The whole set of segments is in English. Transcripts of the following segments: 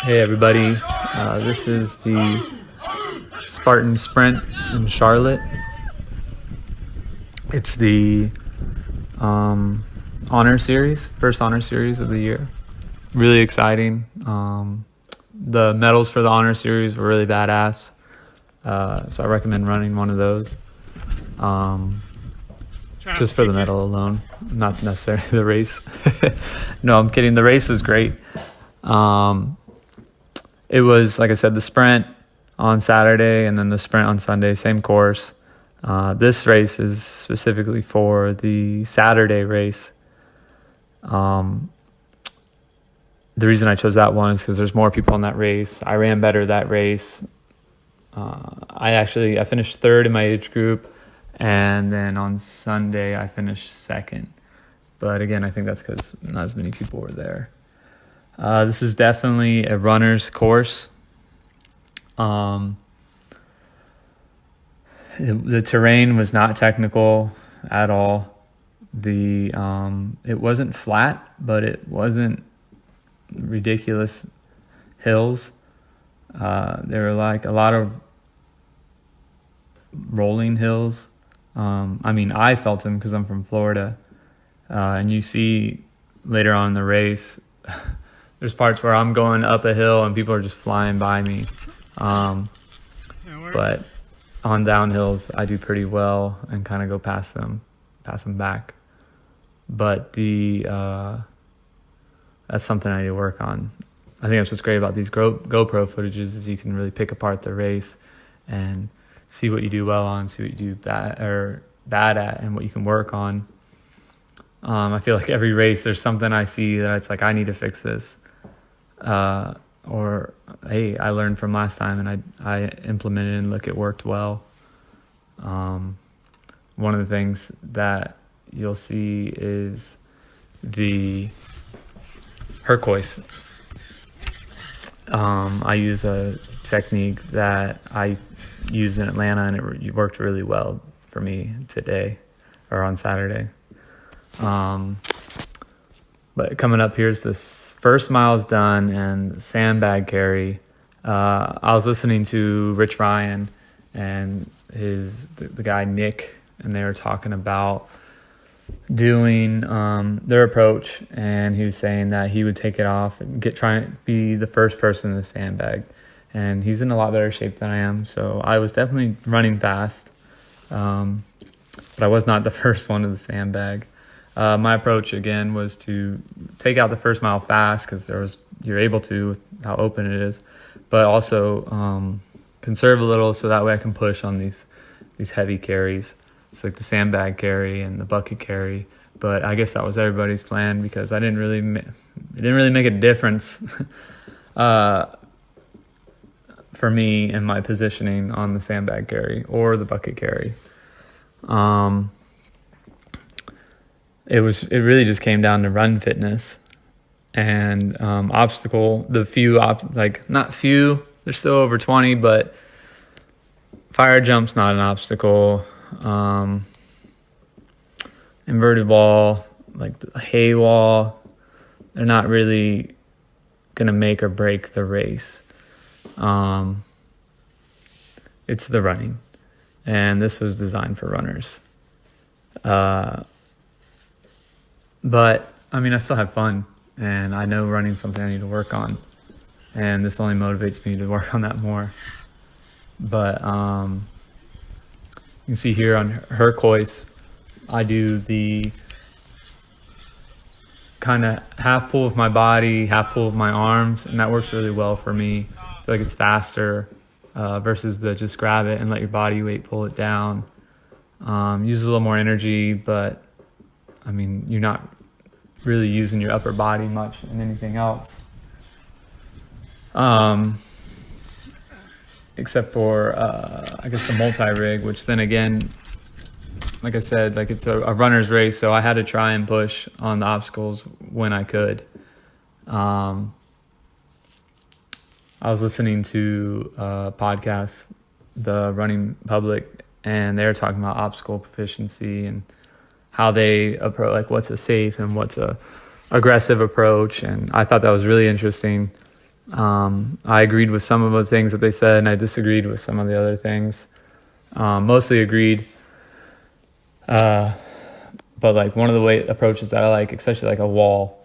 Hey everybody, this is the Spartan Sprint in Charlotte. It's the honor series, first honor series of the year. Really exciting. The medals for the honor series were really badass, so I recommend running one of those. Just for the medal alone, not necessarily the race. No, I'm kidding. The race was great. It was, like I said, the sprint on Saturday and then the sprint on Sunday, same course. This race is specifically for the Saturday race. The reason I chose that one is because there's more people in that race. I ran better that race. I finished third in my age group, and then on Sunday I finished second. But again, I think that's because not as many people were there. This is definitely a runner's course. The terrain was not technical at all. It wasn't flat, but it wasn't ridiculous hills. There were like a lot of rolling hills. I felt them because I'm from Florida. And you see later on in the race, there's parts where I'm going up a hill and people are just flying by me. But on downhills, I do pretty well and kind of go past them back. But that's something I need to work on. I think that's what's great about these GoPro footages is you can really pick apart the race and see what you do well on, see what you do bad at, and what you can work on. I feel like every race there's something I see that it's like I need to fix this. Or hey, I learned from last time and I implemented and look, it worked well. One of the things that you'll see is the Hercois. I use a technique that I used in Atlanta and it worked really well for me today or on Saturday. But coming up, here's this first mile's done and sandbag carry. I was listening to Rich Ryan and the guy Nick, and they were talking about doing their approach, and he was saying that he would take it off and try to be the first person in the sandbag. And he's in a lot better shape than I am, so I was definitely running fast, but I was not the first one to the sandbag. My approach again was to take out the first mile fast because you're able to with how open it is, but also conserve a little so that way I can push on these heavy carries. It's like the sandbag carry and the bucket carry. But I guess that was everybody's plan because it didn't really make a difference for me and my positioning on the sandbag carry or the bucket carry. It really just came down to run fitness and obstacle. The few not few, there's still over 20, but fire jump's not an obstacle. Inverted wall, like the hay wall, they're not really gonna make or break the race. It's the running, and this was designed for runners. But I still have fun, and I know running's something I need to work on, and this only motivates me to work on that more. But you can see here on Hercois, I do the kind of half pull with my body, half pull with my arms, and that works really well for me. I feel like it's faster versus the just grab it and let your body weight pull it down. Uses a little more energy, but you're not really using your upper body much in anything else. Except for, I guess the multi-rig, which then again, like I said, like it's a runner's race, so I had to try and push on the obstacles when I could. I was listening to a podcast, The Running Public, and they were talking about obstacle proficiency and how they approach, like what's a safe and what's a aggressive approach. And I thought that was really interesting. I agreed with some of the things that they said, and I disagreed with some of the other things. Mostly agreed. But like one of the approaches that I like, especially like a wall,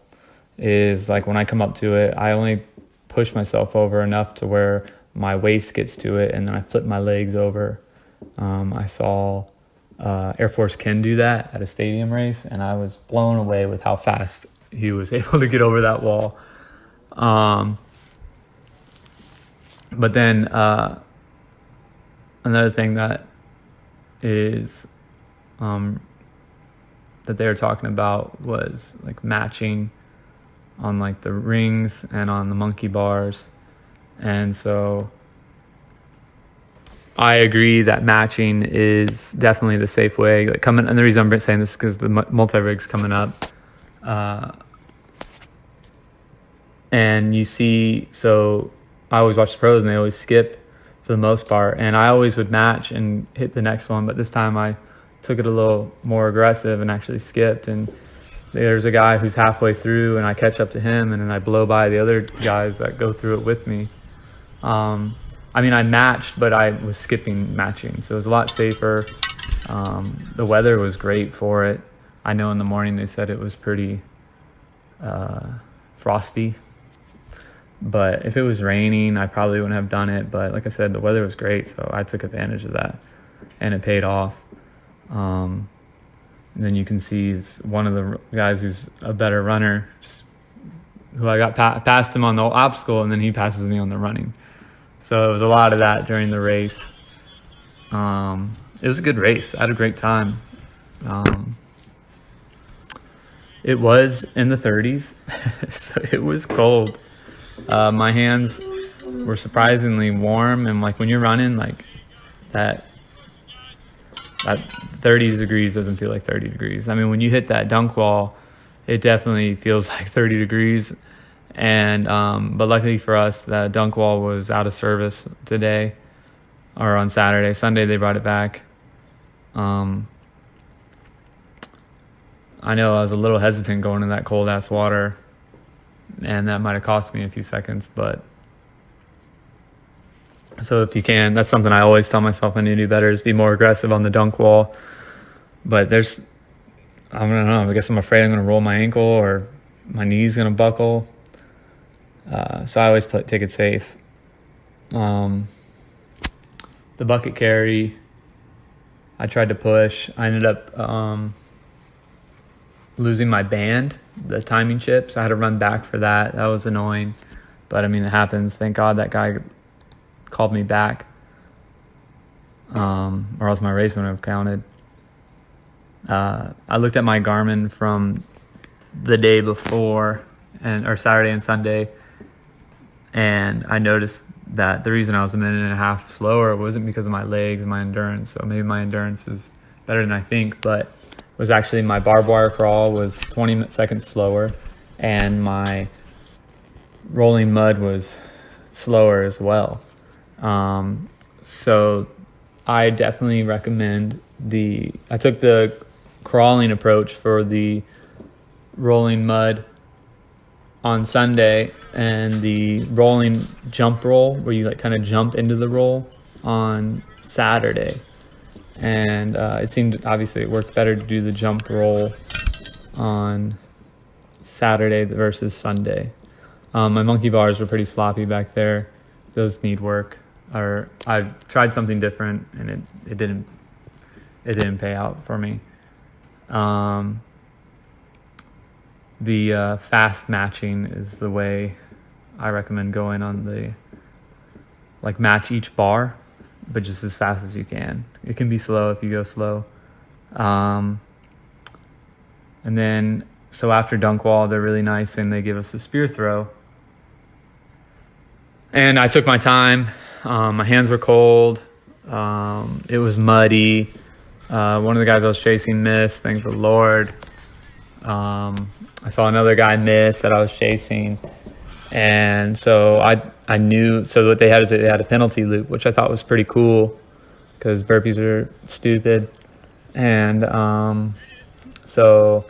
is like when I come up to it, I only push myself over enough to where my waist gets to it, and then I flip my legs over. I saw Air Force Ken do that at a stadium race, and I was blown away with how fast he was able to get over that wall. But then another thing that is that they were talking about was like matching on like the rings and on the monkey bars. And so I agree that matching is definitely the safe way. Like and the reason I'm saying this is because the multi-rig's coming up. And you see, so I always watch the pros and they always skip for the most part. And I always would match and hit the next one. But this time I took it a little more aggressive and actually skipped. And there's a guy who's halfway through and I catch up to him and then I blow by the other guys that go through it with me. I mean, I matched, but I was skipping matching. So it was a lot safer. The weather was great for it. I know in the morning they said it was pretty frosty. But if it was raining, I probably wouldn't have done it. But like I said, the weather was great, so I took advantage of that. And it paid off. And then you can see one of the guys who's a better runner, who I got past him on the obstacle, and then he passes me on the running. So it was a lot of that during the race. It was a good race. I had a great time. It was in the 30s, so it was cold. My hands were surprisingly warm, and like when you're running, like that 30 degrees doesn't feel like 30 degrees. I mean, when you hit that dunk wall, it definitely feels like 30 degrees. And but luckily for us, the dunk wall was out of service today, or on Saturday. Sunday they brought it back. I know I was a little hesitant going in that cold ass water, and that might have cost me a few seconds. But so if you can, that's something I always tell myself I need to do better, is be more aggressive on the dunk wall. But I don't know, I guess I'm afraid I'm going to roll my ankle or my knee's going to buckle. So I always take it safe. The bucket carry, I tried to push. I ended up losing my band, the timing chips. I had to run back for that. That was annoying. But I mean, it happens. Thank God that guy called me back. Or else my race wouldn't have counted. I looked at my Garmin from the day before, or Saturday and Sunday, and I noticed that the reason I was a minute and a half slower wasn't because of my legs and my endurance. So maybe my endurance is better than I think, but it was actually my barbed wire crawl was 20 seconds slower, and my rolling mud was slower as well. So I definitely recommend I took the crawling approach for the rolling mud on Sunday, and the rolling jump roll, where you like kind of jump into the roll, on Saturday. And it seemed, obviously it worked better to do the jump roll on Saturday versus Sunday. My monkey bars were pretty sloppy back there. Those need work. Or I tried something different, and it didn't pay out for me. The fast matching is the way I recommend going on the, like, match each bar, but just as fast as you can. It can be slow if you go slow. And then, so after dunk wall, they're really nice, and they give us a spear throw. And I took my time. My hands were cold. It was muddy. One of the guys I was chasing missed, thank the Lord. I saw another guy miss that I was chasing. And so I knew, so what they had is they had a penalty loop, which I thought was pretty cool because burpees are stupid. And so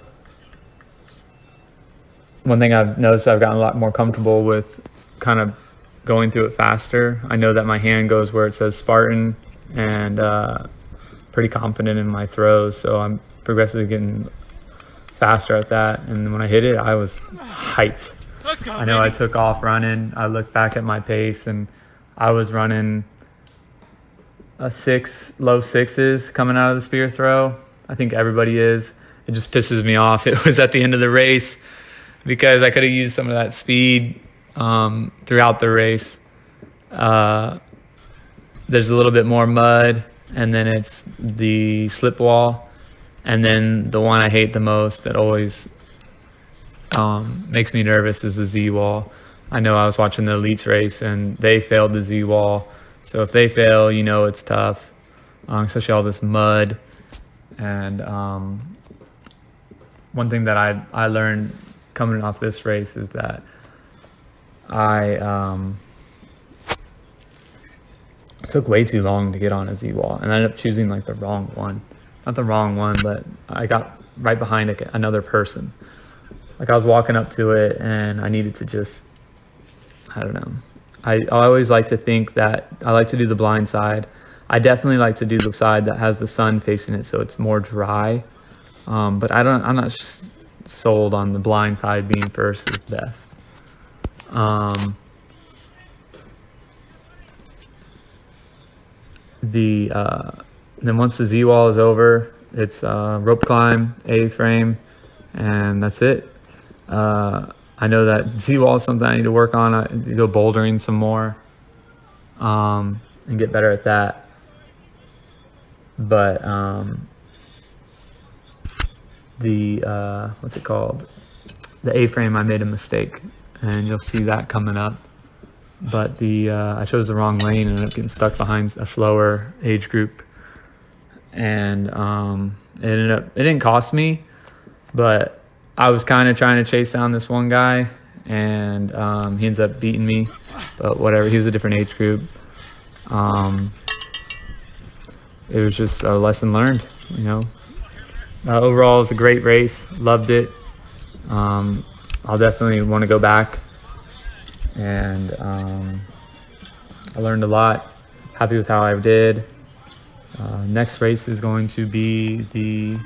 one thing I've noticed, I've gotten a lot more comfortable with kind of going through it faster. I know that my hand goes where it says Spartan, and pretty confident in my throws, so I'm progressively getting faster at that. And when I hit it, I was hyped. I know I took off running. I looked back at my pace, and I was running low sixes coming out of the spear throw. I think everybody is. It just pisses me off. It was at the end of the race because I could have used some of that speed throughout the race. There's a little bit more mud, and then it's the slip wall, and then the one I hate the most that always makes me nervous is the Z wall. I know I was watching the elites race and they failed the Z wall, so if they fail, it's tough, especially all this mud. And one thing that I learned coming off this race is that I took way too long to get on a Z wall, and I ended up choosing like the wrong one. Not the wrong one, but I got right behind another person. Like I was walking up to it and I needed to just, I don't know. I always like to think that I like to do the blind side. I definitely like to do the side that has the sun facing it, so it's more dry. But I'm not sold on the blind side being first is best. Then once the Z wall is over, it's rope climb, A-frame, and that's it. I know that Z wall is something I need to work on. I need to go bouldering some more and get better at that. But what's it called? The A-frame, I made a mistake, and you'll see that coming up. But I chose the wrong lane and ended up getting stuck behind a slower age group. And it didn't cost me, but I was kind of trying to chase down this one guy, and he ends up beating me. But whatever, he was a different age group. It was just a lesson learned, Overall, it was a great race. Loved it. I'll definitely want to go back. And I learned a lot. Happy with how I did. Next race is going to be the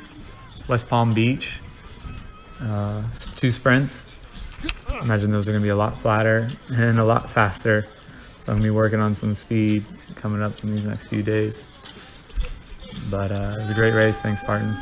West Palm Beach 2 sprints. I imagine those are going to be a lot flatter and a lot faster. So I'm going to be working on some speed coming up in these next few days. But it was a great race. Thanks, Spartan.